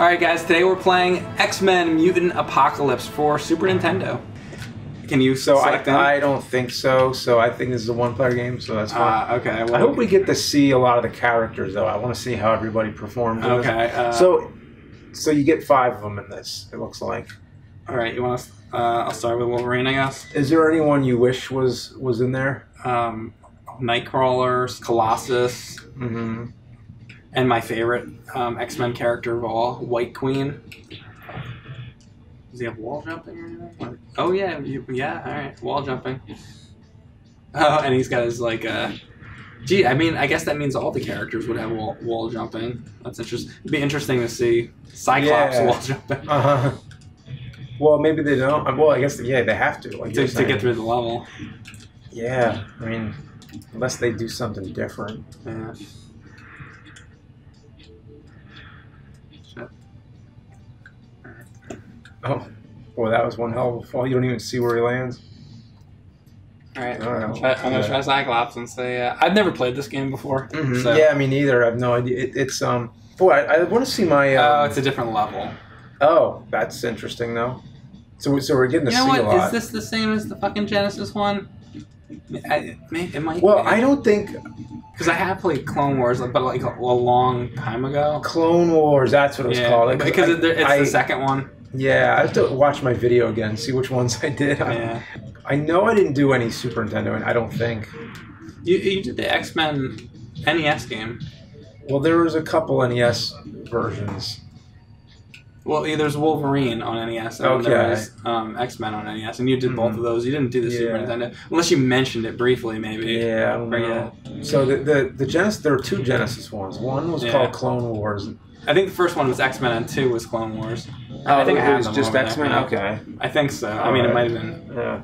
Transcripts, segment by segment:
Alright guys, today we're playing X-Men Mutant Apocalypse for Super Nintendo. Can you select them? I don't think so, so I think this is a one-player game, so that's fine. Okay. Well, I hope we get to see a lot of the characters, though. I want to see how everybody performed. Okay. So you get 5 of them in this, it looks like. Alright, you want to... I'll start with Wolverine, I guess. Is there anyone you wish was in there? Nightcrawler, Colossus, and my favorite X-Men character of all, White Queen. Does he have wall jumping or anything? Oh yeah, alright, wall jumping. Oh, and he's got his like, gee, I mean, I guess that means all the characters would have wall jumping. That's interesting. It'd be interesting to see Cyclops wall jumping. Well, maybe they don't. Well, I guess, yeah, they have to. Like to get through the level. Yeah, I mean, unless they do something different. Yeah. Shit. Oh, boy, that was one hell of a fall. You don't even see where he lands. Alright, I'm gonna try Cyclops and say, I've never played this game before. So. Yeah, me neither. I have no idea. It's, boy, I want to see my... oh, it's a different level. Oh, that's interesting, though. So we're getting to see a lot. You know what? Is this the same as the fucking Genesis one? It might. Well, I don't think... Because I have played Clone Wars, but like a long time ago. Clone Wars, that's what it was called. Because it's the second one. Yeah, I have to watch my video again, see which ones I did. I know I didn't do any Super Nintendo, and I don't think. You did the X-Men NES game. Well, there was a couple NES versions. Well, there's Wolverine on NES, and there was X-Men on NES, and you did both of those. You didn't do the Super Nintendo, unless you mentioned it briefly, maybe. Yeah, I don't know. So the Genesis, there were 2 Genesis ones. One was called Clone Wars. I think the first one was X-Men, and 2 was Clone Wars. Oh, I think it was just X-Men? Okay. I think so. I mean, it might have been. Yeah.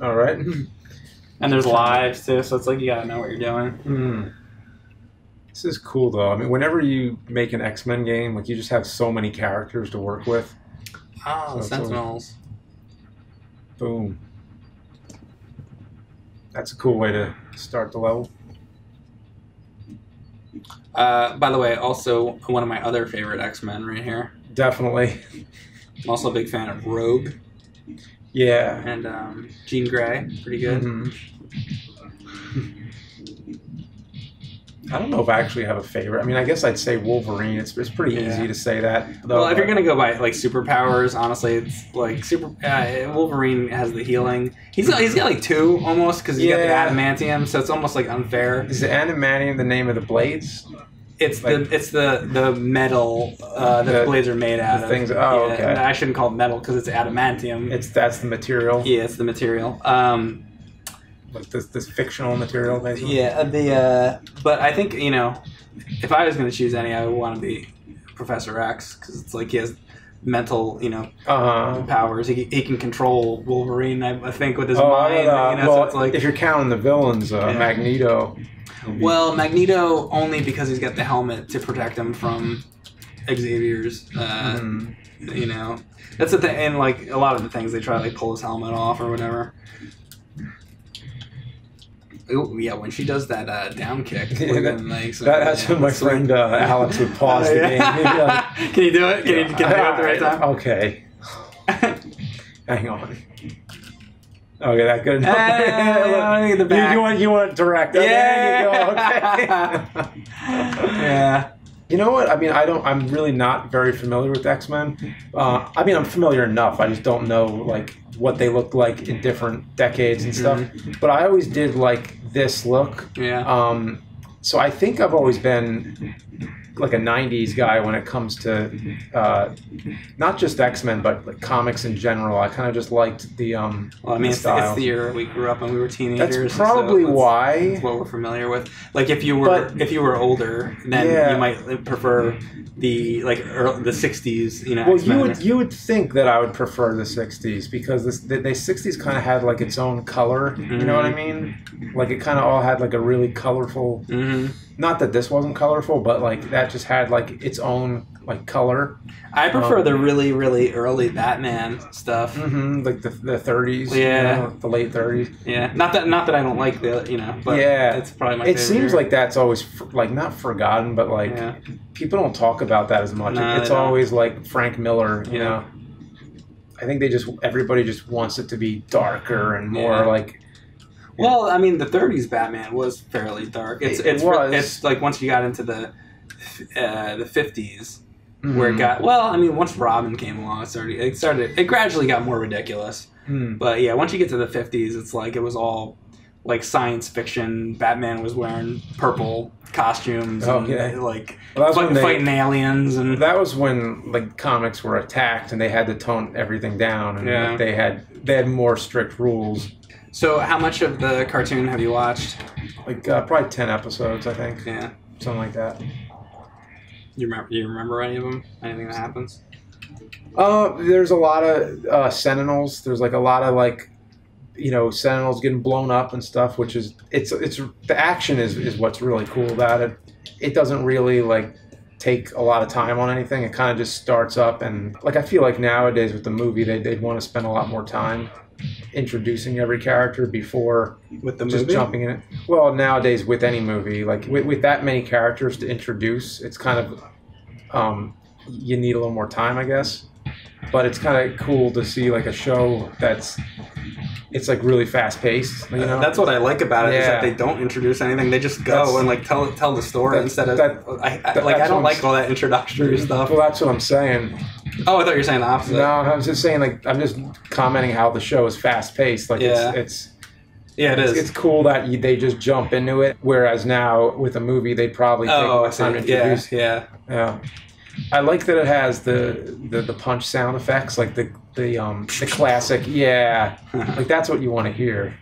All right. And there's lives too, so it's like you gotta know what you're doing. This is cool though. I mean, whenever you make an X-Men game, like you just have so many characters to work with. Oh, the Sentinels. Boom. That's a cool way to start the level. By the way, also one of my other favorite X-Men right here. Definitely. I'm also a big fan of Rogue. Yeah. And Jean Grey, pretty good. I don't know if I actually have a favorite. I mean, I guess I'd say Wolverine. It's pretty easy to say that. Though, well, if you're gonna go by like superpowers, honestly, it's like Wolverine has the healing. He's got like 2 almost because he's got the adamantium, so it's almost like unfair. Is the adamantium the name of the blades? It's like, the metal that the blades are made out of. Things. Oh, okay. I shouldn't call it metal because it's adamantium. That's the material. Yeah, it's the material. Like this fictional material, basically. Yeah. But I think if I was going to choose any, I would want to be Professor X because it's like he has mental, powers. He can control Wolverine. I think with his mind. Well, so it's like, if you're counting the villains, Magneto. Well, Magneto only because he's got the helmet to protect him from Xavier's. That's the thing. And like a lot of the things, they try to like pull his helmet off or whatever. Oh yeah, when she does that down kick, that's when my friend Alex would pause the game. Can you do it? Can you do it at the right time? Okay. Hang on. Okay, that good enough. The back. You want direct? Okay, there you go. Okay. Yeah. You know what? I mean, I'm really not very familiar with X-Men. I mean, I'm familiar enough. I just don't know like what they looked like in different decades and stuff. But I always did like this look. Yeah. So I think I've always been like a 90s guy when it comes to not just X-Men but like comics in general. I kind of just liked the well, I mean, it's the year we grew up and we were teenagers. That's probably why. That's what we're familiar with. Like if you were older, then you might prefer the the 60s. Well, X-Men. you would think that I would prefer the 60s because the 60s kind of had like its own color. You know what I mean? Like it kind of all had like a really colorful. Not that this wasn't colorful, but like that just had like its own like color. I prefer the really, really early Batman stuff. Like the 30s. Yeah. The late 30s. Yeah. Not that I don't like the, but yeah. it's probably my It favorite. seems like that's always, like, not forgotten, but, like, people don't talk about that as much. No, it's always, like, Frank Miller, you know. I think everybody just wants it to be darker and more, like... Well, I mean, the 30s Batman was fairly dark. It's like once you got into the 50s, where it got once Robin came along, it gradually got more ridiculous. But yeah, once you get to the 50s, it's like it was all like science fiction. Batman was wearing purple costumes, fighting aliens, and that was when like comics were attacked and they had to tone everything down, and like, they had more strict rules. So, how much of the cartoon have you watched? Like probably 10 episodes, I think. Yeah, something like that. You remember any of them? Anything that happens? There's a lot of Sentinels. There's like a lot of like, Sentinels getting blown up and stuff. Which is it's the action is what's really cool about it. It doesn't really like take a lot of time on anything. It kind of just starts up, and like I feel like nowadays with the movie they'd want to spend a lot more time introducing every character before with the just movie? Jumping in it. Well, nowadays with any movie, like with that many characters to introduce, it's kind of you need a little more time, I guess. But it's kind of cool to see like a show it's like really fast paced. That's what I like about it is that they don't introduce anything. They just go and like tell the story instead of I don't like all that introductory stuff. Well, that's what I'm saying. Oh, I thought you were saying the opposite. No, I was just saying like I'm just commenting how the show is fast paced. Like it is. It's cool that they just jump into it. Whereas now with a movie, they'd probably take more time to introduce. Yeah. I like that it has the punch sound effects, like the classic. Yeah, like that's what you want to hear.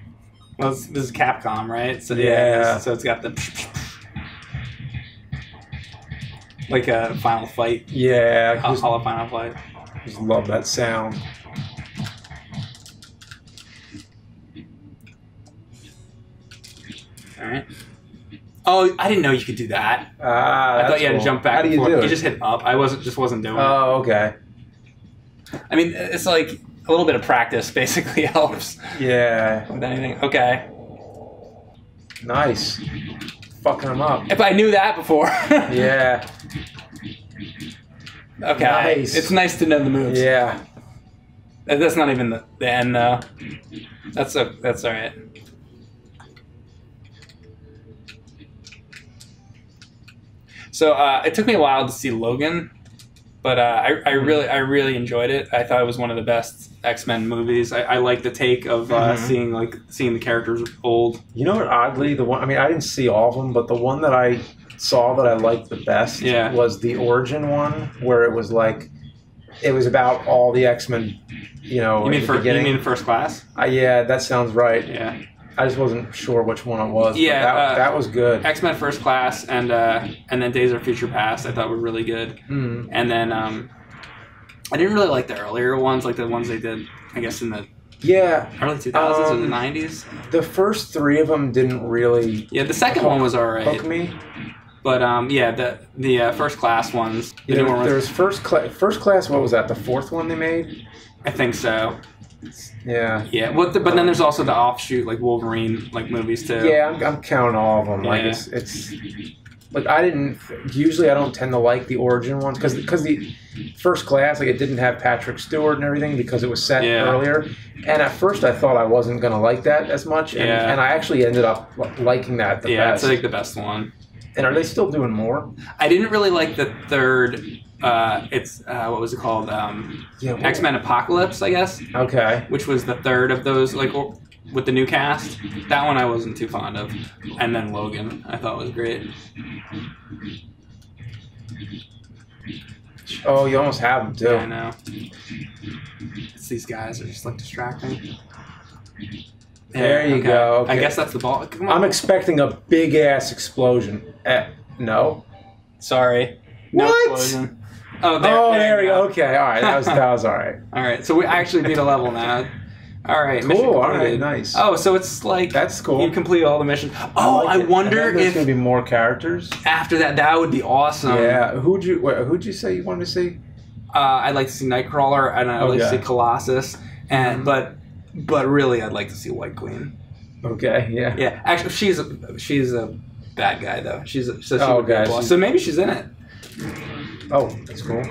Well, this is Capcom, right? So so it's got the like a Final Fight. Yeah, Hollow Final Fight. Just love that sound. All right. Oh, I didn't know you could do that. I thought you had to jump back. How do you do it? You just hit up. I wasn't doing it. Oh, okay. I mean, it's like a little bit of practice basically helps. Yeah. With anything. Okay. Nice. Fucking them up. If I knew that before. Yeah. Okay. Nice. It's nice to know the moves. Yeah. That's not even the end though. That's all right. So it took me a while to see Logan, but I really enjoyed it. I thought it was one of the best X-Men movies. I like the take of seeing the characters old. You know what? Oddly, I didn't see all of them, but the one that I saw that I liked the best was the origin one, where it was about all the X-Men. You mean First Class? Yeah, that sounds right. Yeah. I just wasn't sure which one it was. Yeah, that was good. X-Men First Class and then Days of Future Past I thought were really good. Mm. And then I didn't really like the earlier ones, like the ones they did, I guess, in the early 2000s or the 90s. The first three of them didn't really. Yeah, the second one was alright. Hook me. But the First Class ones. There's First Class. What was that? The fourth one they made? I think so. Yeah. Yeah. Well, but then there's also the offshoot like Wolverine movies too. Yeah, I'm counting all of them. Like it's like I don't tend to like the origin ones because the First Class it didn't have Patrick Stewart and everything because it was set earlier. And at first I thought I wasn't gonna like that as much, and I actually ended up liking that the best. Yeah, it's like the best one. And are they still doing more? I didn't really like the third. What was it called? X-Men Apocalypse, I guess. Okay. Which was the third of those, with the new cast. That one I wasn't too fond of. And then Logan, I thought was great. Oh, you almost have them too. Yeah, I know. It's these guys are just distracting. There you go. Okay. I guess that's the ball. Come on. I'm expecting a big ass explosion. No. Sorry. No explosion. Oh, there we go. Okay, all right. That was all right. All right, so we actually beat a level now. All right, mission Cool. All completed. right, nice. Oh, so it's like That's cool. you complete all the missions. Oh, like I it. wonder And then there's if gonna be more characters. after that would be awesome. Yeah. Who'd you say you wanted to see? I'd like to see Nightcrawler, and I'd like to see Colossus, and but really, I'd like to see White Queen. Okay. Yeah. Yeah, actually, she's a bad guy though. She would be a boss. she's- So maybe she's in it. Oh, that's cool.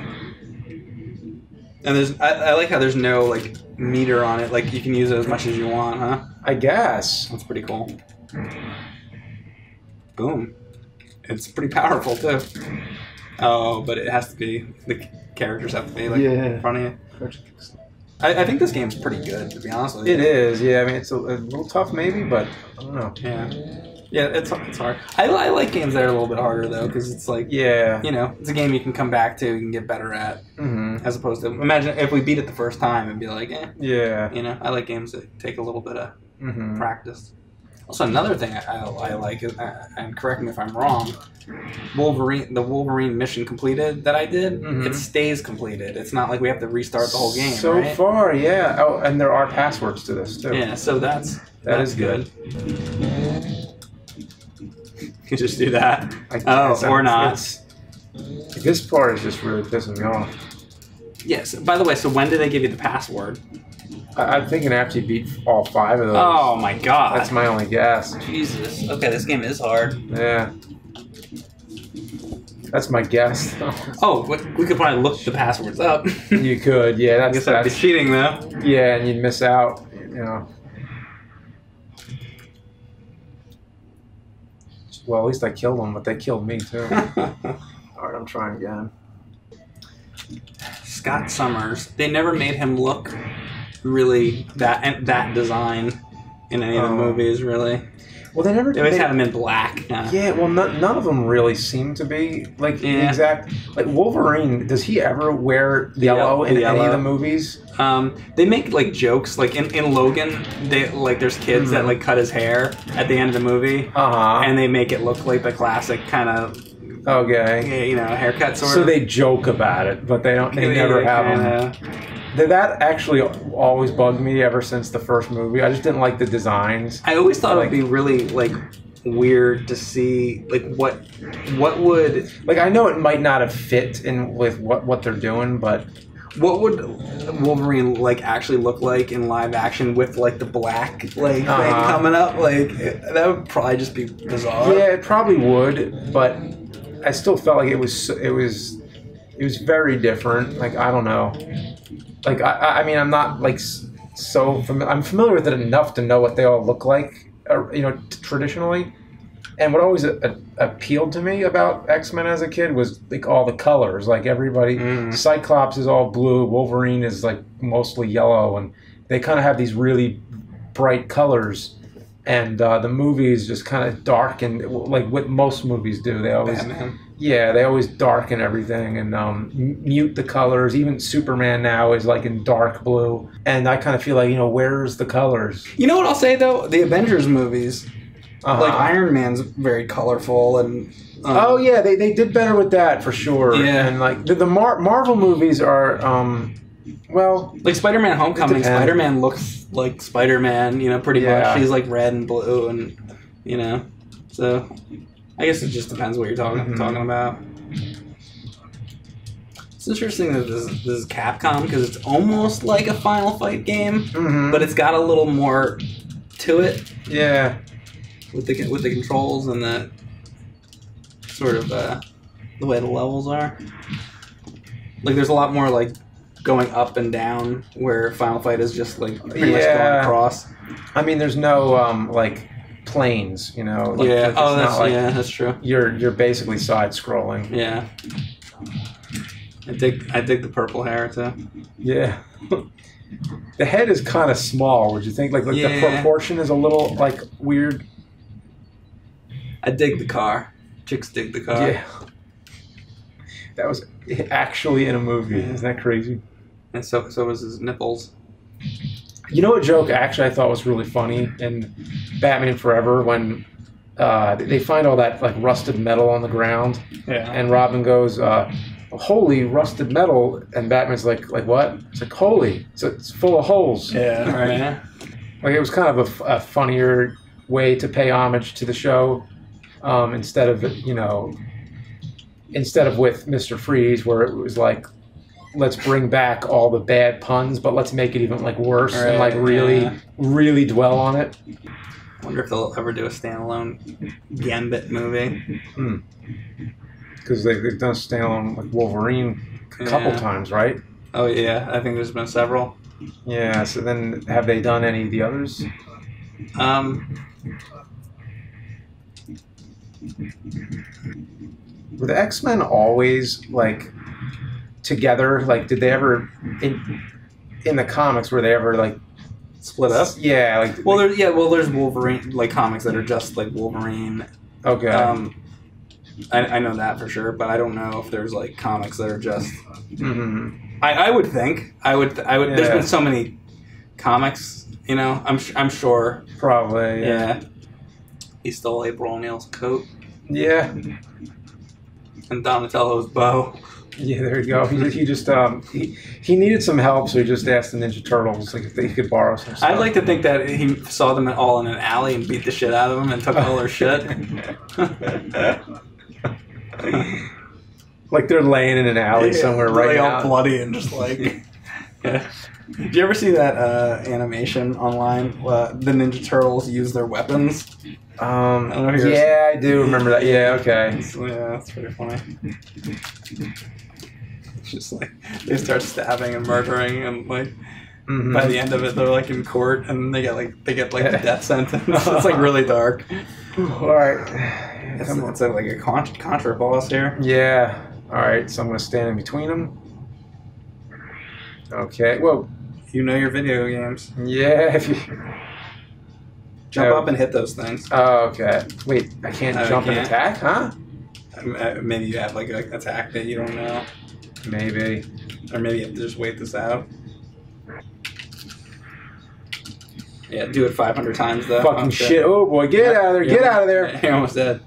And I like how there's no like meter on it. Like you can use it as much as you want, huh? I guess. That's pretty cool. Boom. It's pretty powerful too. Oh, but it has to be the characters have to be like in front of you. I think this game's pretty good, to be honest with you. It is. Yeah. I mean, it's a little tough, maybe, but I don't know. Yeah. Yeah, it's hard. I like games that are a little bit harder though, because it's like it's a game you can come back to, you can get better at, as opposed to imagine if we beat it the first time and be like, Yeah. I like games that take a little bit of practice. Also, another thing I like is, and correct me if I'm wrong, the Wolverine mission completed that I did, it stays completed. It's not like we have to restart the whole game. So right? far, yeah. Oh, and there are passwords to this too. Yeah, so that is good. You just do that. Or not. This part is just really pissing me off. Yes. By the way, so when did they give you the password? I'm thinking after you beat all 5 of those. Oh my god. That's my only guess. Jesus. Okay, this game is hard. Yeah. That's my guess. Oh, we could probably look the passwords up. You could, yeah. I guess that'd be cheating, though. Yeah, and you'd miss out, Well, at least I killed them, but they killed me, too. Alright, I'm trying again. Scott Summers. They never made him look really that design in any of the movies, really. Well, they always had him in black. Yeah, well, none of them really seem to be like the exact. Like Wolverine, does he ever wear yellow in any of the movies? They make like jokes, like in Logan, there's kids that like cut his hair at the end of the movie, and they make it look like the classic kind of haircut sort of. So they joke about it, but they don't. They never have them. That actually always bugged me ever since the first movie. I just didn't like the designs. I always thought it would be really like weird to see like what would I know it might not have fit in with what they're doing, but what would Wolverine like actually look like in live action with like the black thing coming up? Like that would probably just be bizarre. Yeah, it probably would, but I still felt like it was very different. Like I don't know. Like I mean, I'm not like I'm familiar with it enough to know what they all look like, traditionally. And what always appealed to me about X-Men as a kid was like all the colors. Like everybody, Cyclops is all blue, Wolverine is like mostly yellow, and they kind of have these really bright colors. And the movies just kind of darken, like what most movies do. They always, they always darken everything and mute the colors. Even Superman now is like in dark blue. And I kind of feel like, where's the colors? You know what I'll say though? The Avengers movies, like Iron Man's very colorful and. They did better with that for sure. Yeah, and like the Marvel movies are. Like Spider-Man Homecoming, Spider-Man looks like Spider-Man, pretty much. He's like red and blue and, so I guess it just depends what you're talking about. It's interesting that this is Capcom because it's almost like a Final Fight game, but it's got a little more to it. Yeah. With the controls and the sort of the way the levels are. Like there's a lot more like going up and down, where Final Fight is just like pretty much going across. I mean, there's no like planes, Like, that's true. You're basically side scrolling. Yeah. I dig the purple hair too. Yeah. The head is kind of small. Would you think? Like the proportion is a little like weird. I dig the car. Chicks dig the car. Yeah. That was actually in a movie. Isn't that crazy? And so was his nipples. You know, a joke actually I thought was really funny in Batman Forever when they find all that like rusted metal on the ground, and Robin goes, holy rusted metal, and Batman's like what? It's like, holy, it's full of holes. Yeah, right. Like, it was kind of a funnier way to pay homage to the show, instead of with Mr. Freeze, where it was like, let's bring back all the bad puns, but let's make it even like worse, and like really dwell on it. I wonder if they'll ever do a standalone Gambit movie. Because they've done a standalone like Wolverine a couple times, right? Oh yeah, I think there's been several. Yeah. So then, have they done any of the others? Were the X-Men always like together? Like, did they ever in the comics, were they ever like split up? Yeah. Like, there's Wolverine like comics that are just like Wolverine. Okay. I know that for sure, but I don't know if there's like comics that are just. Mm-hmm. I would think I would. Yeah. There's been so many comics, I'm sure. Probably. Yeah. He stole April O'Neil's coat. Yeah. And Donatello's bow. Yeah, there you go. He just he needed some help, so he just asked the Ninja Turtles like if they could borrow some stuff. I'd like to think that he saw them all in an alley and beat the shit out of them and took all their shit. Like they're laying in an alley somewhere right now, all bloody and just like. Yeah. Did you ever see that animation online? The Ninja Turtles use their weapons. Yeah, I do remember that. Yeah, okay. Yeah, that's pretty funny. It's just like they start stabbing and murdering, and like by the end of it, they're like in court, and they get the death sentence. It's like really dark. All right, it's like a contra boss here. Yeah. All right, so I'm gonna stand in between them. Okay. Whoa. You know your video games. Yeah. Jump up and hit those things. Oh, okay. Wait, I can't jump and attack, huh? Maybe you have like an attack that you don't know. Maybe. Or maybe you have to just wait this out. Yeah, do it 500 times though. Fucking shit. Oh boy, get out of there. Get out of there. You're almost dead.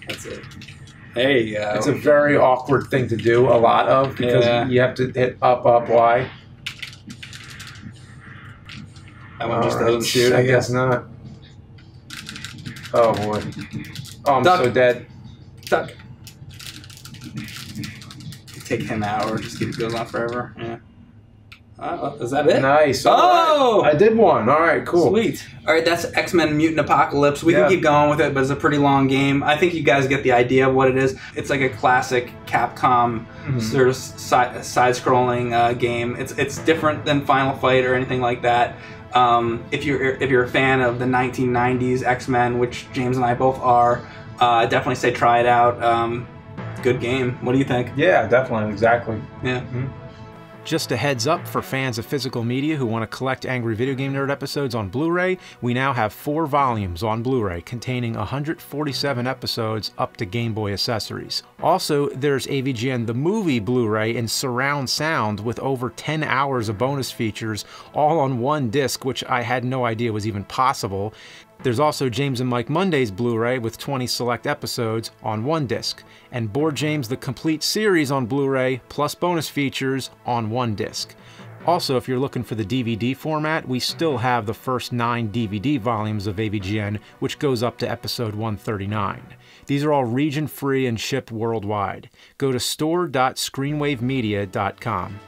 That's it. There you go. It's a very awkward thing to do, a lot of, because you have to hit up, Y. That one just doesn't shoot, I guess not. Oh boy. Oh, I'm so dead. Duck. Take him out or just keep it goes on forever. Yeah. Is that it? Nice. Oh! Right. I did one. All right, cool. Sweet. All right, that's X-Men Mutant Apocalypse. We can keep going with it, but it's a pretty long game. I think you guys get the idea of what it is. It's like a classic Capcom sort of side-scrolling game. It's different than Final Fight or anything like that. If you're a fan of the 1990s X-Men, which James and I both are, definitely say try it out. Good game. What do you think? Yeah, definitely. Exactly. Yeah. Just a heads up for fans of physical media who want to collect Angry Video Game Nerd episodes on Blu-ray, we now have 4 volumes on Blu-ray containing 147 episodes up to Game Boy accessories. Also, there's AVGN The Movie Blu-ray in surround sound with over 10 hours of bonus features all on one disc, which I had no idea was even possible. There's also James and Mike Monday's Blu-ray with 20 select episodes on one disc, and Board James The Complete Series on Blu-ray plus bonus features on one disc. Also, if you're looking for the DVD format, we still have the first 9 DVD volumes of AVGN, which goes up to episode 139. These are all region-free and shipped worldwide. Go to store.screenwavemedia.com.